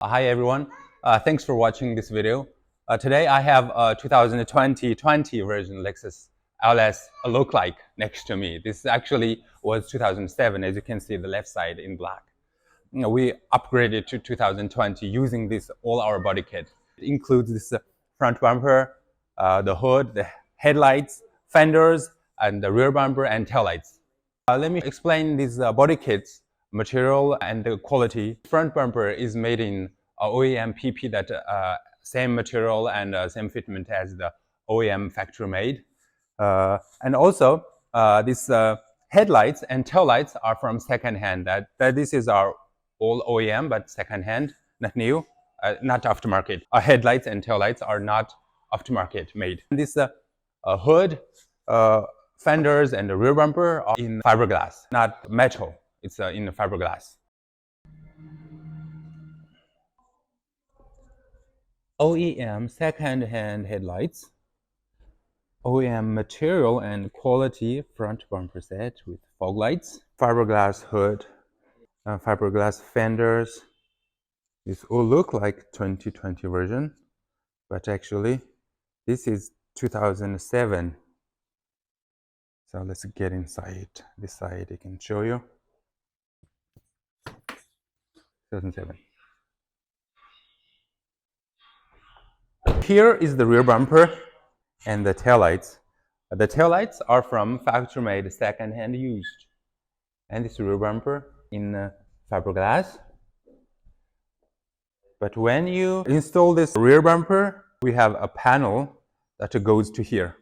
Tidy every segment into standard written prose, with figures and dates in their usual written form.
Hi everyone, thanks for watching this video. Today I have a 2020 version Lexus LS look-like next to me. This actually was 2007, as you can see the left side in black. We upgraded to 2020 using this all our body kit. It includes this front bumper, the hood, the headlights, fenders, and the rear bumper and taillights. Let me explain these body kits material and the quality. Front bumper is made in OEM PP, that same material and same fitment as the OEM factory made. And also these headlights and taillights are from second hand. That this is our all OEM but second hand, not new, not aftermarket. Our headlights and taillights are not aftermarket made. This hood, fenders and the rear bumper are in fiberglass, not metal. It's in fiberglass. OEM second-hand headlights, OEM material and quality front bumper set with foglights, fiberglass hood, fiberglass fenders. This all look like 2020 version, but actually this is 2007. So let's get inside. This side I can show you. 2007. Here is the rear bumper and the taillights. The taillights are from factory-made, second-hand used. And this rear bumper in fiberglass. But when you install this rear bumper, we have a panel that goes to here.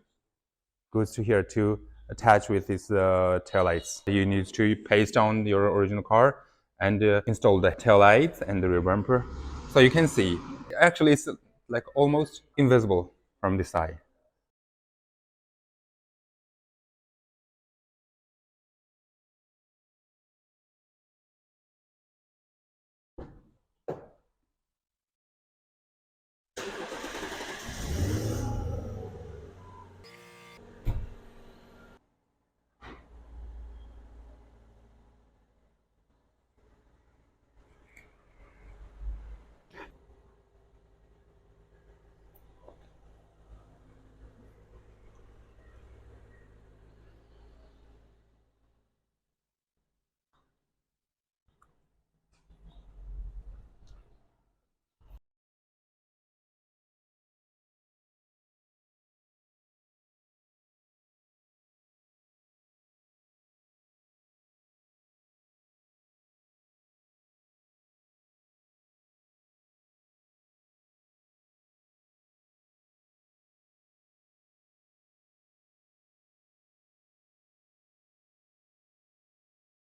Goes to here to attach with these taillights. You need to paste on your original car and install the taillights and the rear bumper. So you can see, actually it's like almost invisible from this side.